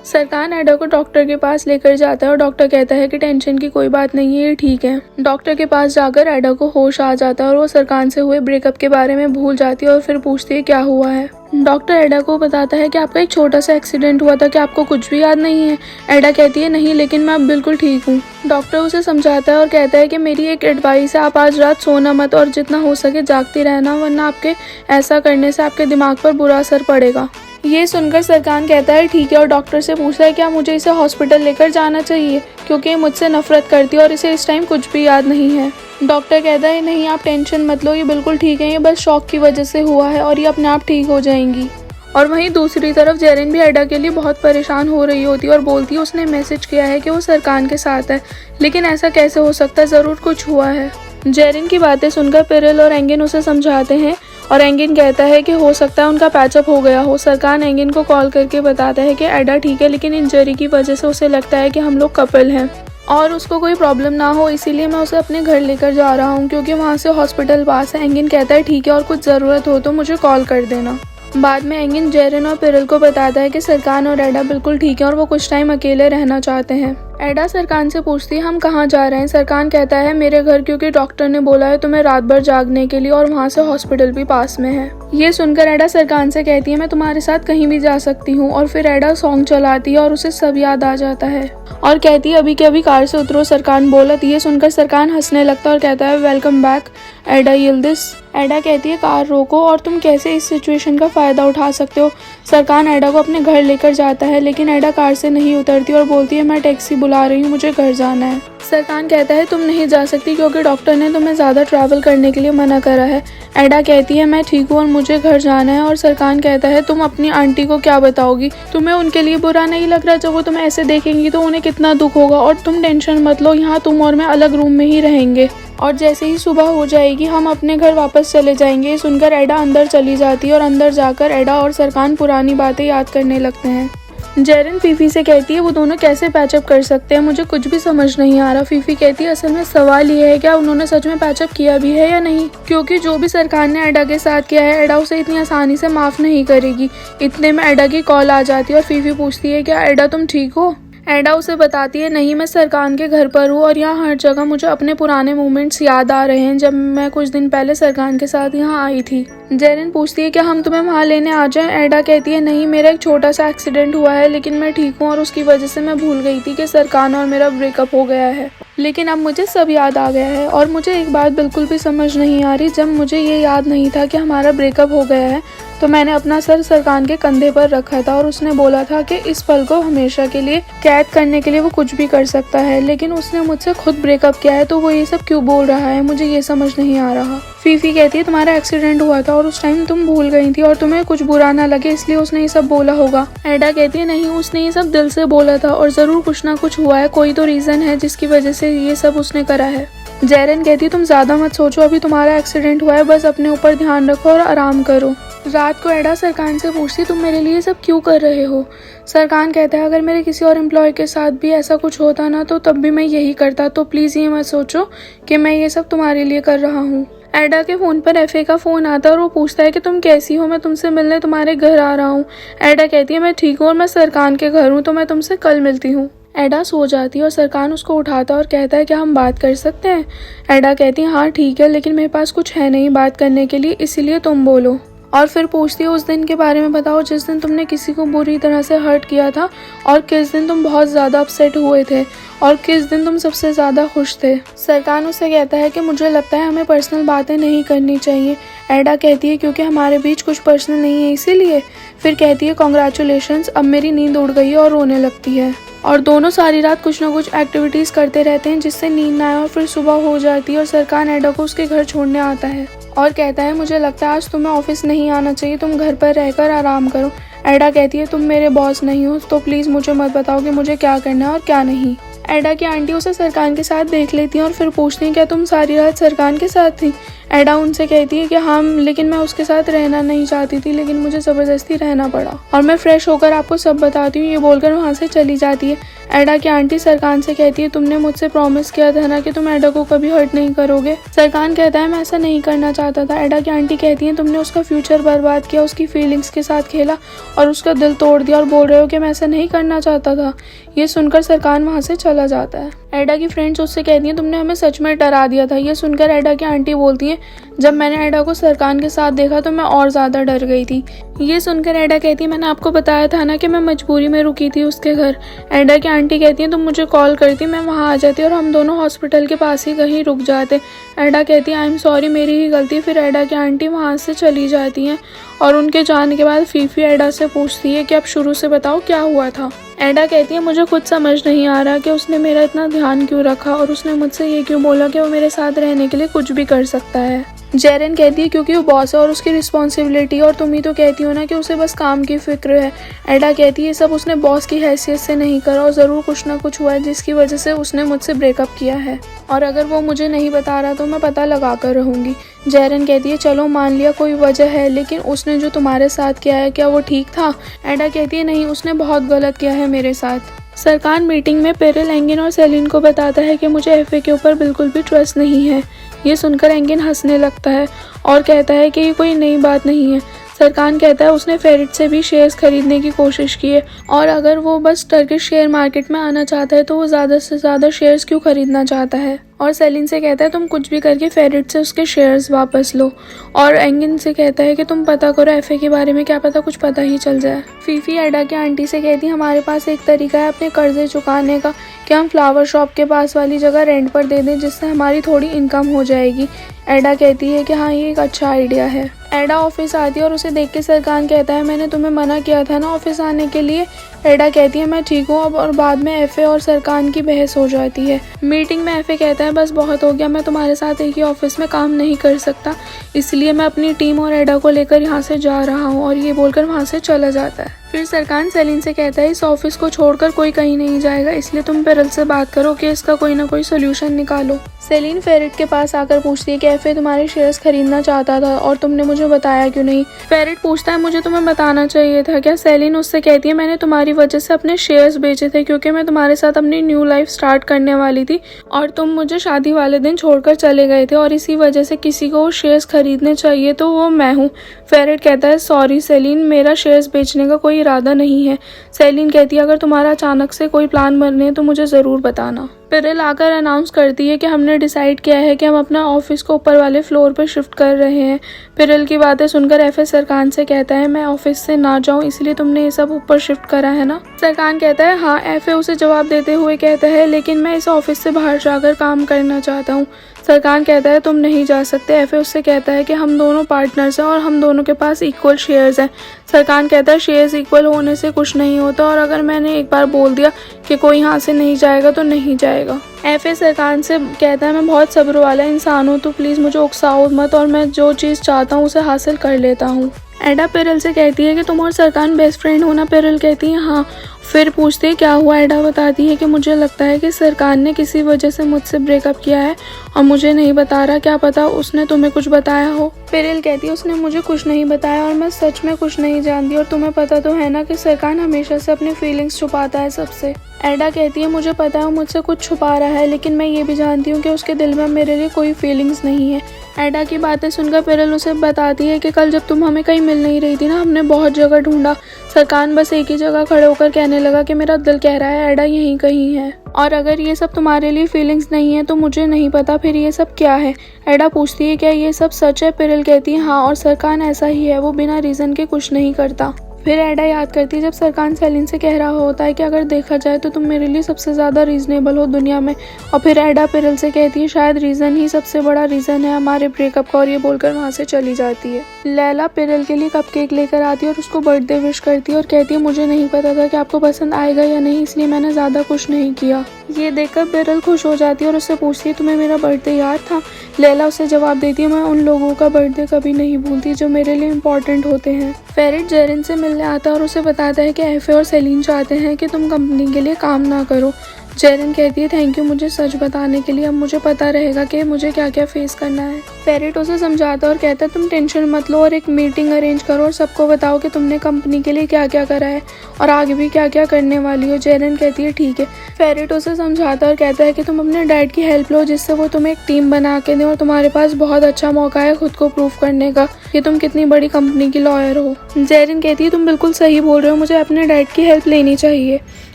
सरकान एडा को डॉक्टर के पास लेकर जाता है और डॉक्टर कहता है कि टेंशन की कोई बात नहीं है, ये ठीक है। डॉक्टर के पास जाकर एडा को होश आ जाता है और वो सरकान से हुए ब्रेकअप के बारे में भूल जाती है और फिर पूछती है क्या हुआ है। डॉक्टर एडा को बताता है कि आपका एक छोटा सा एक्सीडेंट हुआ था, कि आपको कुछ भी याद नहीं है। एडा कहती है नहीं, लेकिन मैं अब बिल्कुल ठीक हूँ। डॉक्टर उसे समझाता है और कहता है कि मेरी एक एडवाइस है, आप आज रात सोना मत और जितना हो सके जागती रहना, वरना आपके ऐसा करने से आपके दिमाग पर बुरा असर पड़ेगा। ये सुनकर सरकान कहता है ठीक है और डॉक्टर से पूछता है क्या मुझे इसे हॉस्पिटल लेकर जाना चाहिए, क्योंकि ये मुझसे नफरत करती है और इसे इस टाइम कुछ भी याद नहीं है। डॉक्टर कहता है नहीं, आप टेंशन मत लो, ये बिल्कुल ठीक है, ये बस शॉक की वजह से हुआ है और ये अपने आप ठीक हो जाएंगी। और वहीं दूसरी तरफ जेरिन भी एडा के लिए बहुत परेशान हो रही होती है और बोलती है उसने मैसेज किया है कि वो सरकान के साथ है, लेकिन ऐसा कैसे हो सकता है, ज़रूर कुछ हुआ है। जेरिन की बातें सुनकर पिरिल और एंगिन उसे समझाते हैं और एंगिन कहता है कि हो सकता है उनका पैचअप हो गया हो। सरकान एंगिन को कॉल करके बताता है कि एडा ठीक है, लेकिन इंजरी की वजह से उसे लगता है कि हम लोग कपल हैं और उसको कोई प्रॉब्लम ना हो, इसीलिए मैं उसे अपने घर लेकर जा रहा हूँ, क्योंकि वहाँ से हॉस्पिटल पास है। एंगिन कहता है ठीक है और कुछ ज़रूरत हो तो मुझे कॉल कर देना। बाद में एंगिन जेरिन और पिरिल को बताता है कि सरकान और एडा बिल्कुल ठीक है और वो कुछ टाइम अकेले रहना चाहते हैं। एडा सरकान से पूछती है हम कहाँ जा रहे हैं। सरकान कहता है मेरे घर, क्योंकि डॉक्टर ने बोला है तुम्हें रात भर जागने के लिए और वहाँ से हॉस्पिटल भी पास में है। ये सुनकर एडा सरकान से कहती है मैं तुम्हारे साथ कहीं भी जा सकती हूँ, और फिर एडा सॉन्ग चलाती है और उसे सब याद आ जाता है और कहती है अभी के अभी कार से उतरो। सरकान बोलत। ये सुनकर सरकान हंसने लगता है और कहता है वेलकम बैक एडा यिल्दिज। एडा कहती है कार रोको और तुम कैसे इस सिचुएशन का फ़ायदा उठा सकते हो। सरकान एडा को अपने घर लेकर जाता है, लेकिन एडा कार से नहीं उतरती और बोलती है मैं टैक्सी बुला रही हूँ, मुझे घर जाना है। सरकान कहता है तुम नहीं जा सकती क्योंकि डॉक्टर ने तुम्हें ज़्यादा ट्रैवल करने के लिए मना करा है। एडा कहती है मैं ठीक हूँ और मुझे घर जाना है। और सरकान कहता है तुम अपनी आंटी को क्या बताओगी, तुम्हें उनके लिए बुरा नहीं लग रहा, जब वो तुम्हें ऐसे देखेंगी तो उन्हें कितना दुख होगा। और तुम टेंशन मत लो, यहाँ तुम और मैं अलग रूम में ही रहेंगे और जैसे ही सुबह हो जाएगी हम अपने घर वापस चले जाएंगे। सुनकर एडा अंदर चली जाती है और अंदर जाकर एडा और सरकान पुरानी बातें याद करने लगते हैं। जेरिन फीफी से कहती है वो दोनों कैसे पैचअप कर सकते हैं, मुझे कुछ भी समझ नहीं आ रहा। फीफी कहती है असल में सवाल ये है क्या उन्होंने सच में पैचअप किया भी है या नहीं, क्योंकि जो भी सरकान ने एडा के साथ किया है एडा उसे इतनी आसानी से माफ़ नहीं करेगी। इतने में एडा की कॉल आ जाती है और फीफी पूछती है क्या एडा तुम ठीक हो। एडा उसे बताती है नहीं, मैं सरकान के घर पर हूँ और यहाँ हर जगह मुझे अपने पुराने मोमेंट्स याद आ रहे हैं जब मैं कुछ दिन पहले सरकान के साथ यहाँ आई थी। जेरिन पूछती है क्या हम तुम्हें वहाँ लेने आ जाएं। एडा कहती है नहीं, मेरा एक छोटा सा एक्सीडेंट हुआ है, लेकिन मैं ठीक हूँ और उसकी वजह से मैं भूल गई थी कि सरकान और मेरा ब्रेकअप हो गया है, लेकिन अब मुझे सब याद आ गया है। और मुझे एक बात बिल्कुल भी समझ नहीं आ रही, जब मुझे ये याद नहीं था कि हमारा ब्रेकअप हो गया है तो मैंने अपना सर सरकान के कंधे पर रखा था और उसने बोला था कि इस पल को हमेशा के लिए कैद करने के लिए वो कुछ भी कर सकता है, लेकिन उसने मुझसे खुद ब्रेकअप किया है, तो वो ये सब क्यों बोल रहा है, मुझे ये समझ नहीं आ रहा। फीफी कहती है तुम्हारा एक्सीडेंट हुआ था और उस टाइम तुम भूल गई थी और तुम्हें कुछ बुरा ना लगे इसलिए उसने ये सब बोला होगा। एडा कहती है नहीं, उसने ये सब दिल से बोला था और ज़रूर कुछ ना कुछ हुआ है, कोई तो रीज़न है जिसकी वजह से ये सब उसने करा है। जेरिन कहती है तुम ज़्यादा मत सोचो, अभी तुम्हारा एक्सीडेंट हुआ है, बस अपने ऊपर ध्यान रखो और आराम करो। रात को एडा सरकान से पूछती तुम मेरे लिए सब क्यों कर रहे हो। सरकान कहता है अगर मेरे किसी और एम्प्लॉय के साथ भी ऐसा कुछ होता ना तो तब भी मैं यही करता, तो प्लीज़ ये मत सोचो कि मैं ये सब तुम्हारे लिए कर रहा हूँ। एडा के फ़ोन पर एफए का फ़ोन आता है और वो पूछता है कि तुम कैसी हो, मैं तुमसे मिलने तुम्हारे घर आ रहा हूँ। एडा कहती है मैं ठीक हूँ और मैं सरकान के घर हूँ, तो मैं तुमसे कल मिलती हूँ। एडा सो जाती है और सरकान उसको उठाता है और कहता है क्या हम बात कर सकते हैं। एडा कहती है हाँ ठीक है, लेकिन मेरे पास कुछ है नहीं बात करने के लिए, इसीलिए तुम बोलो। और फिर पूछती है उस दिन के बारे में बताओ जिस दिन तुमने किसी को बुरी तरह से हर्ट किया था, और किस दिन तुम बहुत ज़्यादा अपसेट हुए थे, और किस दिन तुम सबसे ज़्यादा खुश थे। सरकान उससे कहता है कि मुझे लगता है हमें पर्सनल बातें नहीं करनी चाहिए। एडा कहती है क्योंकि हमारे बीच कुछ पर्सनल नहीं है इसीलिए। फिर कहती है कॉन्ग्रेचुलेशंस, अब मेरी नींद उड़ गई है, और रोने लगती है। और दोनों सारी रात कुछ ना कुछ एक्टिविटीज़ करते रहते हैं जिससे नींद ना आए, और फिर सुबह हो जाती है और सरकान एडा को उसके घर छोड़ने आता है और कहता है मुझे लगता है आज तुम्हें ऑफिस नहीं आना चाहिए, तुम घर पर रहकर आराम करो। एडा कहती है तुम मेरे बॉस नहीं हो, तो प्लीज़ मुझे मत बताओ कि मुझे क्या करना है और क्या नहीं। एडा की आंटी उसे सरकान के साथ देख लेती हैं और फिर पूछती हैं क्या तुम सारी रात सरकान के साथ थी। एडा उनसे कहती है कि हाँ, लेकिन मैं उसके साथ रहना नहीं चाहती थी, लेकिन मुझे ज़बरदस्ती रहना पड़ा और मैं फ्रेश होकर आपको सब बताती हूँ। ये बोलकर वहाँ से चली जाती है। एडा की आंटी सरकान से कहती है तुमने मुझसे प्रॉमिस किया था ना कि तुम एडा को कभी हर्ट नहीं करोगे। सरकान कहता है मैं ऐसा नहीं करना चाहता था। एडा की आंटी कहती है तुमने उसका फ्यूचर बर्बाद किया, उसकी फीलिंग्स के साथ खेला और उसका दिल तोड़ दिया और बोल रहे हो कि मैं ऐसा नहीं करना चाहता था। ये सुनकर सरकान वहाँ से चला जाता है। एडा की फ्रेंड्स उससे कहती हैं तुमने हमें सच में डरा दिया था। ये सुनकर एडा की आंटी बोलती हैं जब मैंने एडा को सरकान के साथ देखा तो मैं और ज़्यादा डर गई थी। ये सुनकर एडा कहती है मैंने आपको बताया था ना कि मैं मजबूरी में रुकी थी उसके घर। एडा की आंटी कहती है तुम मुझे कॉल करती, मैं वहाँ आ जाती और हम दोनों हॉस्पिटल के पास ही कहीं रुक जाते। एडा कहती है आई एम सॉरी, मेरी ही गलती। फिर एडा की आंटी वहाँ से चली जाती हैं और उनके जाने के बाद फीफी एडा से पूछती है कि अब शुरू से बताओ क्या हुआ था। एडा कहती है मुझे खुद समझ नहीं आ रहा कि उसने मेरा इतना ध्यान क्यों रखा और उसने मुझसे ये क्यों बोला कि वो मेरे साथ रहने के लिए कुछ भी कर सकता है। जेरन कहती है क्योंकि वो बॉस है और उसकी रिस्पॉन्सिबिलिटी, और तुम ही तो कहती हो ना कि उसे बस काम की फिक्र है। एडा कहती है ये सब उसने बॉस की हैसियत से नहीं करा और ज़रूर कुछ ना कुछ हुआ है जिसकी वजह से उसने मुझसे ब्रेकअप किया है, और अगर वो मुझे नहीं बता रहा तो मैं पता लगा कर रहूँगी। जेरन कहती है चलो मान लिया कोई वजह है, लेकिन उसने जो तुम्हारे साथ किया है क्या वो ठीक था। एडा कहती है नहीं, उसने बहुत गलत किया है मेरे साथ। सरकान मीटिंग में पेरिल, एंगिन और सेलिन को बताता है कि मुझे एफए के ऊपर बिल्कुल भी ट्रस्ट नहीं है। ये सुनकर एंगिन हंसने लगता है और कहता है कि ये कोई नई बात नहीं है। सरकान कहता है उसने फेरिट से भी शेयर्स खरीदने की कोशिश की है और अगर वो बस टर्किश शेयर मार्केट में आना चाहता है तो वो ज़्यादा से ज़्यादा शेयर्स क्यों खरीदना चाहता है। और सेलिन से कहता है तुम कुछ भी करके फेरिट से उसके शेयर्स वापस लो, और एंगिन से कहता है कि तुम पता करो एफए के बारे में, क्या पता कुछ पता ही चल जाए। फीफी एडा की आंटी से कहती है हमारे पास एक तरीका है अपने कर्जे चुकाने का, कि हम फ्लावर शॉप के पास वाली जगह रेंट पर दे दें जिससे हमारी थोड़ी इनकम हो जाएगी। एडा कहती है कि हाँ ये एक अच्छा आइडिया है। एडा ऑफिस आती है और उसे देख के सरकान कहता है मैंने तुम्हें मना किया था ना ऑफिस आने के लिए। एडा कहती है मैं ठीक हूँ अब, और बाद में एफए और सरकान की बहस हो जाती है। मीटिंग में एफए कहता है बस बहुत हो गया, मैं तुम्हारे साथ एक ही ऑफिस में काम नहीं कर सकता, इसलिए मैं अपनी टीम और एडा को लेकर यहाँ से जा रहा हूँ, और ये बोलकर वहाँ से चला जाता है। फिर सरकान सेलिन से कहता है इस ऑफिस को छोड़कर कोई कहीं नहीं जाएगा, इसलिए तुम पेरिल से बात करो कि इसका कोई ना कोई सोल्यूशन निकालो। सेलिन फेरिट के पास आकर पूछती है कि एफए तुम्हारे शेयर्स खरीदना चाहता था और तुमने मुझे बताया क्यों नहीं। फेरिट पूछता है मुझे तुम्हें बताना चाहिए था क्या। सेलिन उससे कहती है मैंने तुम्हारी वजह से अपने शेयर्स बेचे थे क्योंकि मैं तुम्हारे साथ अपनी न्यू लाइफ स्टार्ट करने वाली थी और तुम मुझे शादी वाले दिन छोड़कर चले गए थे, और इसी वजह से किसी को वो शेयर्स खरीदने चाहिए तो वो मैं हूँ। फेरिट कहता है सॉरी सेलिन, मेरा शेयर्स बेचने का कोई इरादा नहीं है। सेलिन कहती है अगर तुम्हारा अचानक से कोई प्लान बने तो मुझे ज़रूर बताना। पेरिल आकर अनाउंस करती है कि हमने डिसाइड किया है कि हम अपना ऑफिस को ऊपर वाले फ्लोर पर शिफ्ट कर रहे हैं। पेरिल की बातें सुनकर एफए सरकान से कहता है मैं ऑफिस से ना जाऊं इसलिए तुमने ये सब ऊपर शिफ्ट करा है ना। सरकान कहता है हाँ। एफए उसे जवाब देते हुए कहता है लेकिन मैं इस ऑफिस से बाहर जाकर काम करना चाहता हूँ। सरकान कहता है तुम नहीं जा सकते। एफए उससे कहता है कि हम दोनों पार्टनर्स हैं और हम दोनों के पास इक्वल शेयर्स हैं। सरकान कहता है शेयर्स इक्वल होने से कुछ नहीं होता, और अगर मैंने एक बार बोल दिया कि कोई यहाँ से नहीं जाएगा तो नहीं जाएगा। एफए सरकान से कहता है मैं बहुत सब्र वाला इंसान हूँ, तो प्लीज़ मुझे उकसाओ मत और मैं जो चीज़ चाहता हूँ उसे हासिल कर लेता हूँ। एडा पेरिल से कहती है कि तुम और सरकान बेस्ट फ्रेंड हो ना। पेरिल कहती है हाँ। फिर पूछती है क्या हुआ। एडा बताती है कि मुझे लगता है कि सरकान ने किसी वजह से मुझसे ब्रेकअप किया है और मुझे नहीं बता रहा, क्या पता उसने तुम्हें कुछ बताया हो। पेरिल कहती है उसने मुझे कुछ नहीं बताया और मैं सच में कुछ नहीं जानती, और तुम्हें पता तो है ना कि सरकान हमेशा से अपनी फीलिंग्स छुपाता है सबसे। एडा कहती है मुझे पता है वो मुझसे कुछ छुपा रहा है, लेकिन मैं ये भी जानती हूँ कि उसके दिल में मेरे लिए कोई फीलिंग्स नहीं है। एडा की बातें सुनकर पेरिल उसे बताती है कि कल जब तुम हमें कहीं मिल नहीं रही थी ना, हमने बहुत जगह ढूंढा। सरकान बस एक ही जगह खड़े होकर कहने लगा कि मेरा दिल कह रहा है एडा यहीं कहीं है, और अगर ये सब तुम्हारे लिए फीलिंग्स नहीं है तो मुझे नहीं पता फिर ये सब क्या है। एडा पूछती है क्या ये सब सच है। पेरिल कहती है हाँ, और सरकान ऐसा ही है, वो बिना रीज़न के कुछ नहीं करता। फिर एडा याद करती है जब सरकान सेलिन से कह रहा होता है कि अगर देखा जाए तो तुम मेरे लिए सबसे ज़्यादा रीज़नेबल हो दुनिया में, और फिर एडा पेरिल से कहती है शायद रीज़न ही सबसे बड़ा रीज़न है हमारे ब्रेकअप का, और ये बोलकर वहाँ से चली जाती है। लैला पेरिल के लिए कपकेक लेकर आती है और उसको बर्थडे विश करती है और कहती है मुझे नहीं पता था कि आपको पसंद आएगा या नहीं, इसलिए मैंने ज़्यादा कुछ नहीं किया। ये देखकर पेरिल खुश हो जाती है और उससे पूछती है तुम्हें मेरा बर्थडे याद था। लैला उसे जवाब देती है मैं उन लोगों का बर्थडे कभी नहीं भूलती जो मेरे लिए इम्पोर्टेंट होते हैं। फेरिट जेरिन से मिलने आता है और उसे बताता है कि एफए और सेलिन चाहते हैं कि तुम कंपनी के लिए काम ना करो। जेरन कहती है थैंक यू मुझे सच बताने के लिए, अब मुझे पता रहेगा कि मुझे क्या क्या फेस करना है। फेरिट उसे समझाता है और कहता है तुम टेंशन मत लो और एक मीटिंग अरेंज करो और सबको बताओ कि तुमने कंपनी के लिए क्या क्या करा है और आगे भी क्या क्या करने वाली हो। जेरन कहती है ठीक है। फेरिट उसे समझाता है और कहता है कि तुम अपने डैड की हेल्प लो जिससे वो तुम्हें एक टीम बना के दें और तुम्हारे पास बहुत अच्छा मौका है खुद को प्रूव करने का कि तुम कितनी बड़ी कंपनी की लॉयर हो। जेरन कहती है तुम बिल्कुल सही बोल रहे हो, मुझे अपने डैड की हेल्प लेनी चाहिए।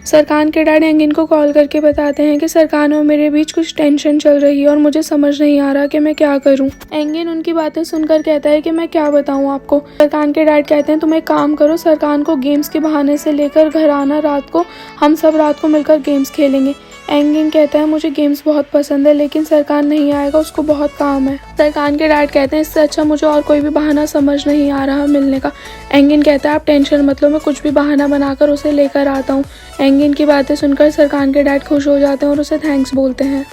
सरकान के डैड एंगिन को कॉल करके बताते हैं कि सरकान और मेरे बीच कुछ टेंशन चल रही है और मुझे समझ नहीं आ रहा कि मैं क्या करूं। एंगिन उनकी बातें सुनकर कहता है कि मैं क्या बताऊं आपको। सरकान के डैड कहते हैं तुम एक काम करो, सरकान को गेम्स के बहाने से लेकर घर आना रात को, हम सब रात को मिलकर गेम्स खेलेंगे। एंगिन कहता है मुझे गेम्स बहुत पसंद है लेकिन सरकान नहीं आएगा, उसको बहुत काम है। सरकान के डैड कहते हैं इससे अच्छा मुझे और कोई भी बहाना समझ नहीं आ रहा मिलने का। एंगिन कहता है आप टेंशन मत लो, मैं कुछ भी बहाना बनाकर उसे लेकर आता हूँ। एंगिन की बातें सुनकर सरकान के डैड खुश हो जाते हैं और उसे थैंक्स बोलते हैं।